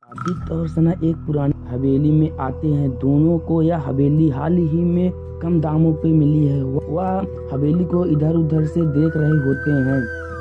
आदित्य और सना एक पुरानी हवेली में आते हैं। दोनों को यह हवेली हाल ही में कम दामों पे मिली है। वह हवेली को इधर उधर से देख रहे होते हैं।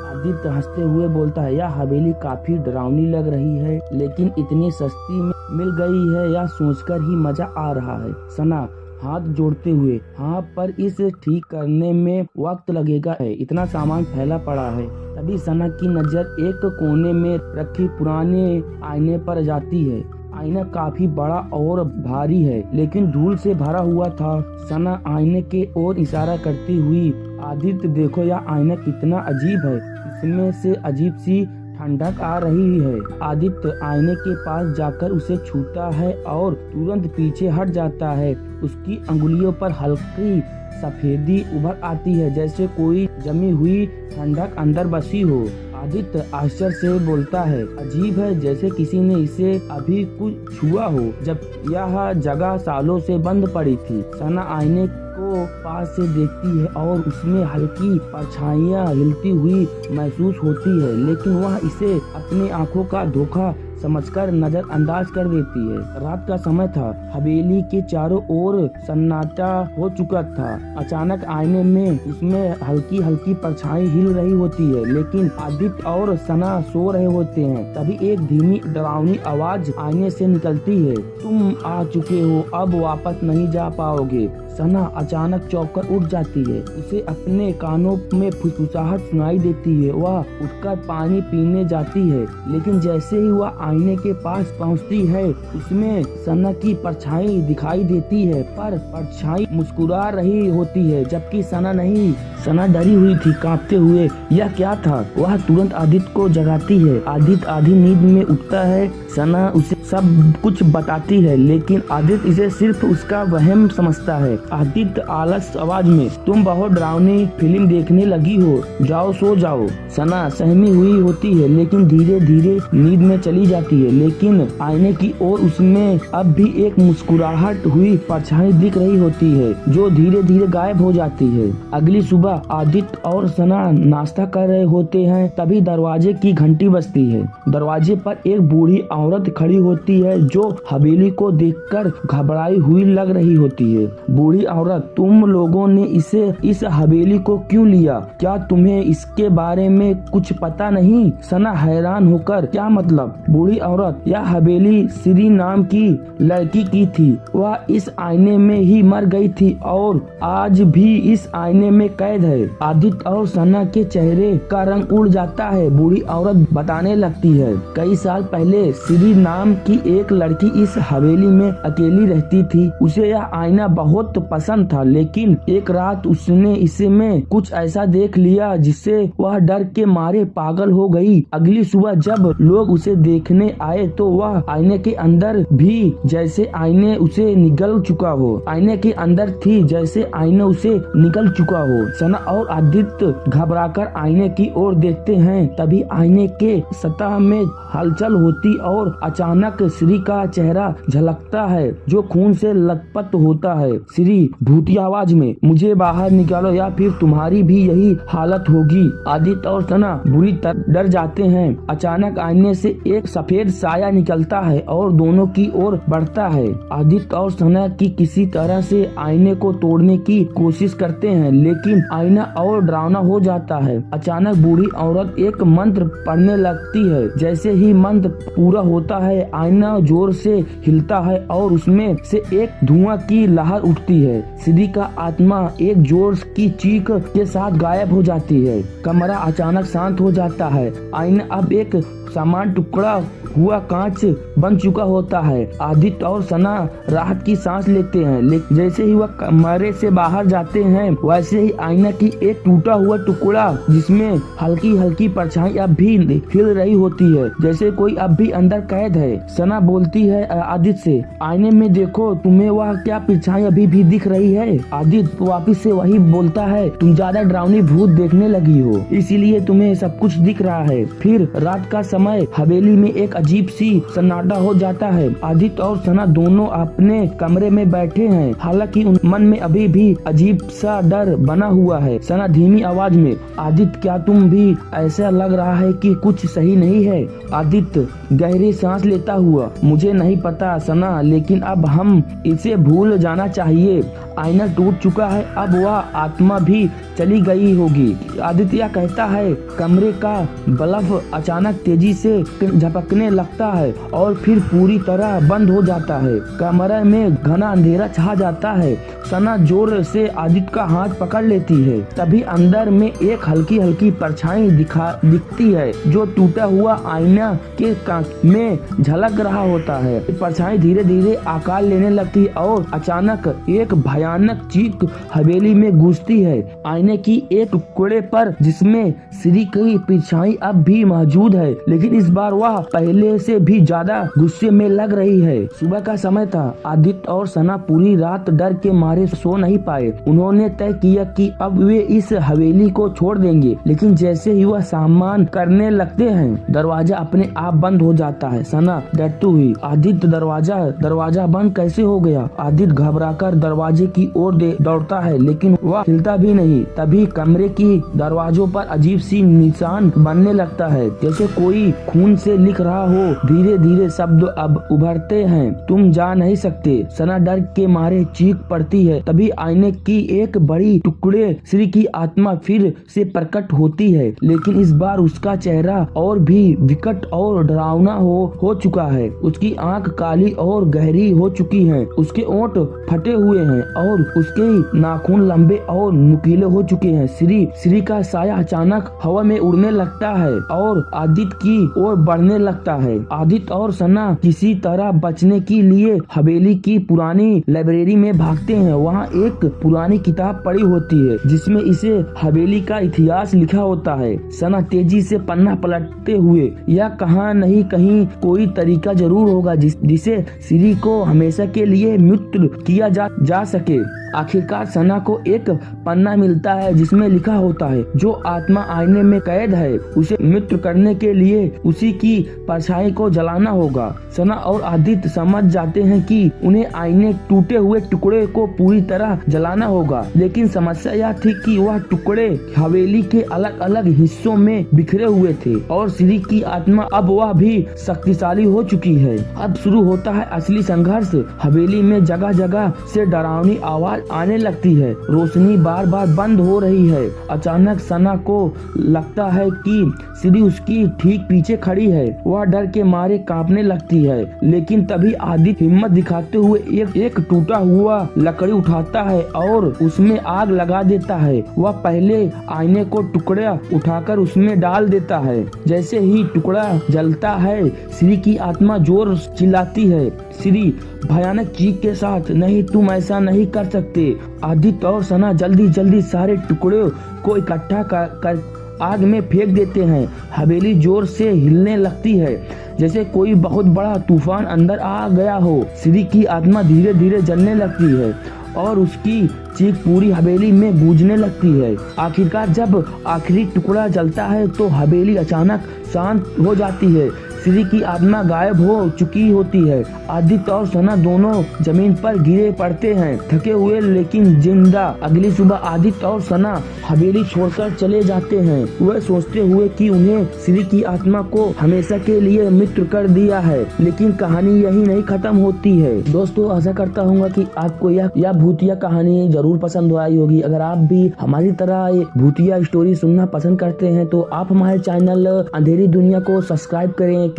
आदित्य हंसते हुए बोलता है, यह हवेली काफी डरावनी लग रही है, लेकिन इतनी सस्ती में मिल गई है, यह सोचकर ही मजा आ रहा है। सना हाथ जोड़ते हुए, हाँ, पर इस ठीक करने में वक्त लगेगा है, इतना सामान फैला पड़ा है। तभी सना की नजर एक कोने में रखी पुराने आईने पर जाती है। आईना काफी बड़ा और भारी है, लेकिन धूल से भरा हुआ था। सना आईने के ओर इशारा करती हुई, आदित्य देखो, यह आईना कितना अजीब है, इसमें से अजीब सी ठंडक आ रही है। आदित्य आईने के पास जाकर उसे छूता है और तुरंत पीछे हट जाता है। उसकी अंगुलियों पर हल्की सफेदी उभर आती है, जैसे कोई जमी हुई ठंडक अंदर बसी हो। आदित्य आश्चर्य से बोलता है, अजीब है, जैसे किसी ने इसे अभी कुछ छुआ हो, जब यह जगह सालों से बंद पड़ी थी। सना आईने को पास से देखती है और उसमें हल्की परछाइयां हिलती हुई महसूस होती है, लेकिन वह इसे अपनी आंखों का धोखा समझकर नजरअंदाज कर देती है। रात का समय था। हवेली के चारों ओर सन्नाटा हो चुका था। अचानक आईने में उसमें हल्की हल्की परछाई हिल रही होती है, लेकिन आदित्य और सना सो रहे होते हैं। तभी एक धीमी डरावनी आवाज आईने से निकलती है, तुम आ चुके हो, अब वापस नहीं जा पाओगे। सना अचानक चौंककर उठ जाती है। उसे अपने कानों में फुसफुसाहट सुनाई देती है। वह उठकर पानी पीने जाती है, लेकिन जैसे ही वह आईने के पास पहुंचती है, उसमें सना की परछाई दिखाई देती है, पर परछाई मुस्कुरा रही होती है, जबकि सना नहीं। सना डरी हुई थी, कांपते हुए, यह क्या था? वह तुरंत आदित्य को जगाती है। आदित्य आधी नींद में उठता है। सना उसे सब कुछ बताती है, लेकिन आदित्य इसे सिर्फ उसका वहम समझता है। आदित्य आलस आवाज में, तुम बहुत डरावनी फिल्म देखने लगी हो, जाओ सो जाओ। सना सहमी हुई होती है, लेकिन धीरे धीरे नींद में चली जाती है। लेकिन आईने की ओर उसमें अब भी एक मुस्कुराहट हुई परछाई दिख रही होती है, जो धीरे धीरे गायब हो जाती है। अगली सुबह आदित्य और सना नाश्ता कर रहे होते हैं। तभी दरवाजे की घंटी बजती है। दरवाजे पर एक बूढ़ी औरत खड़ी होती है, जो हवेली को देखकर घबराई हुई लग रही होती है। बूढ़ी औरत, तुम लोगों ने इस हवेली को क्यों लिया? क्या तुम्हें इसके बारे में कुछ पता नहीं? सना हैरान होकर, क्या मतलब? बूढ़ी औरत, यह हवेली श्री नाम की लड़की की थी। वह इस आईने में ही मर गई थी और आज भी इस आईने में कैद है। आदित्य और सना के चेहरे का रंग उड़ जाता है। बूढ़ी औरत बताने लगती है, कई साल पहले श्री नाम की एक लड़की इस हवेली में अकेली रहती थी। उसे यह आईना बहुत पसंद था, लेकिन एक रात उसने इसे में कुछ ऐसा देख लिया जिससे वह डर के मारे पागल हो गई। अगली सुबह जब लोग उसे देखने आए तो वह आईने के अंदर भी जैसे आईने उसे निगल चुका हो। आईने के अंदर थी जैसे आईने उसे निगल चुका हो। सना और आदित्य घबराकर आईने की ओर देखते हैं। तभी आईने के सतह में हलचल होती और अचानक श्री का चेहरा झलकता है, जो खून से लथपथ होता है। श्री भूतिया आवाज में, मुझे बाहर निकालो या फिर तुम्हारी भी यही हालत होगी। आदित्य और सना बुरी तरह डर जाते हैं। अचानक आईने से एक सफेद साया निकलता है और दोनों की ओर बढ़ता है। आदित्य और सना की किसी तरह से आईने को तोड़ने की कोशिश करते हैं, लेकिन आईना और डरावना हो जाता है। अचानक बूढ़ी औरत एक मंत्र पढ़ने लगती है। जैसे ही मंत्र पूरा होता है, आईना जोर से हिलता है और उसमें से एक धुआं की लहर उठती है। श्री का आत्मा एक जोर की चीख के साथ गायब हो जाती है। कमरा अचानक शांत हो जाता है। आईना अब एक सामान टुकड़ा हुआ कांच बन चुका होता है। आदित्य और सना राहत की सांस लेते हैं, लेकिन जैसे ही वह कमरे से बाहर जाते हैं, वैसे ही आईना की एक टूटा हुआ टुकड़ा जिसमें हल्की हल्की परछाई अब भी हिल रही होती है, जैसे कोई अब भी अंदर कैद है। सना बोलती है आदित्य से, आईने में देखो, तुम्हें वह क्या परछाई अभी भी दिख रही है? आदित्य वापिस से वही बोलता है, तुम ज्यादा डरावनी भूत देखने लगी हो, इसीलिए तुम्हें सब कुछ दिख रहा है। फिर रात का समय, हवेली में एक अजीब सी सन्नाटा हो जाता है। आदित्य और सना दोनों अपने कमरे में बैठे हैं, हालांकि उन मन में अभी भी अजीब सा डर बना हुआ है। सना धीमी आवाज में, आदित्य क्या तुम भी ऐसा लग रहा है कि कुछ सही नहीं है? आदित्य गहरी सांस लेता हुआ, मुझे नहीं पता सना, लेकिन अब हम इसे भूल जाना चाहिए। आईना टूट चुका है, अब वह आत्मा भी चली गई होगी। आदित्य कहता है। कमरे का बल्ब अचानक तेजी से झपकने लगता है और फिर पूरी तरह बंद हो जाता है। कमरे में घना अंधेरा छा जाता है। सना जोर से आदित्य का हाथ पकड़ लेती है। तभी अंदर में एक हल्की हल्की परछाई दिखती है जो टूटा हुआ आईना के कांच में झलक रहा होता है। परछाई धीरे धीरे आकार लेने लगती है और अचानक एक भयानक चीख हवेली में गूंजती है। आईने की एक टुकड़े पर जिसमें श्री की परछाई अब भी मौजूद है, लेकिन इस बार वह पहले से भी ज्यादा गुस्से में लग रही है। सुबह का समय था। आदित्य और सना पूरी रात डर के मारे सो नहीं पाए। उन्होंने तय किया कि अब वे इस हवेली को छोड़ देंगे, लेकिन जैसे ही वह सामान करने लगते हैं, दरवाजा अपने आप बंद हो जाता है। सना डरती हुई, आदित्य दरवाजा बंद कैसे हो गया? आदित्य घबराकर दरवाजे की ओर दौड़ता है, लेकिन वह हिलता भी नहीं। तभी कमरे की दरवाजों पर अजीब सी निशान बनने लगता है, जैसे कोई खून से लिख रहा हो। धीरे धीरे शब्द अब उभरते हैं, तुम जा नहीं सकते। सना डर के मारे चीख पड़ती है। तभी आईने की एक बड़ी टुकड़े श्री की आत्मा फिर से प्रकट होती है, लेकिन इस बार उसका चेहरा और भी विकट और डरावना हो चुका है। उसकी आंख काली और गहरी हो चुकी है, उसके ओंठ फटे हुए हैं और उसके नाखून लंबे और नुकीले हो चुके हैं। श्री का साया अचानक हवा में उड़ने लगता है और आदित्य की ओर बढ़ने लगता है। आदित्य और सना किसी तरह बचने के लिए हवेली की पुरानी लाइब्रेरी में भागते हैं। वहाँ एक पुरानी किताब पड़ी होती है जिसमें इसे हवेली का इतिहास लिखा होता है। सना तेजी से पन्ना पलटते हुए, यह कहाँ नहीं कहीं कोई तरीका जरूर होगा जिसे श्री को हमेशा के लिए मृत्यु किया जा सके। आखिरकार सना को एक पन्ना मिलता है जिसमें लिखा होता है, जो आत्मा आईने में कैद है उसे मृत्यु करने के लिए उसी की परछाई को जलाना होगा। सना और आदित्य समझ जाते हैं कि उन्हें आईने टूटे हुए टुकड़े को पूरी तरह जलाना होगा, लेकिन समस्या यह थी कि वह टुकड़े हवेली के अलग अलग हिस्सों में बिखरे हुए थे और श्री की आत्मा अब वह भी शक्तिशाली हो चुकी है। अब शुरू होता है असली संघर्ष। हवेली में जगह जगह से डरावनी आवाज आने लगती है। रोशनी बार बार बंद हो रही है। अचानक सना को लगता है कि श्री उसकी ठीक पीछे खड़ी है। वह डर के मारे कांपने लगती है, लेकिन तभी आदित्य हिम्मत दिखाते हुए एक टूटा हुआ लकड़ी उठाता है और उसमें आग लगा देता है। वह पहले आईने को टुकड़ा उठाकर उसमें डाल देता है। जैसे ही टुकड़ा जलता है, श्री की आत्मा जोर चिल्लाती है। श्री भयानक चीख के साथ, नहीं तुम ऐसा नहीं कर सकते। आदित्य और सना जल्दी सारे टुकड़ों को इकट्ठा कर आग में फेंक देते हैं। हवेली जोर से हिलने लगती है, जैसे कोई बहुत बड़ा तूफान अंदर आ गया हो। श्री की आत्मा धीरे धीरे जलने लगती है और उसकी चीख पूरी हवेली में गूंजने लगती है। आखिरकार जब आखिरी टुकड़ा जलता है तो हवेली अचानक शांत हो जाती है। श्री की आत्मा गायब हो चुकी होती है। आदित्य और सना दोनों जमीन पर गिरे पड़ते हैं, थके हुए लेकिन जिंदा। अगली सुबह आदित्य और सना हवेली छोड़कर चले जाते हैं, वह सोचते हुए कि उन्हें श्री की आत्मा को हमेशा के लिए मृत्यु कर दिया है। लेकिन कहानी यही नहीं खत्म होती है। दोस्तों, आशा करता हूँ कि आपको यह भूतिया कहानी जरूर पसंद आई होगी। अगर आप भी हमारी तरह भूतिया स्टोरी सुनना पसंद करते हैं तो आप हमारे चैनल अंधेरी दुनिया को सब्सक्राइब करें,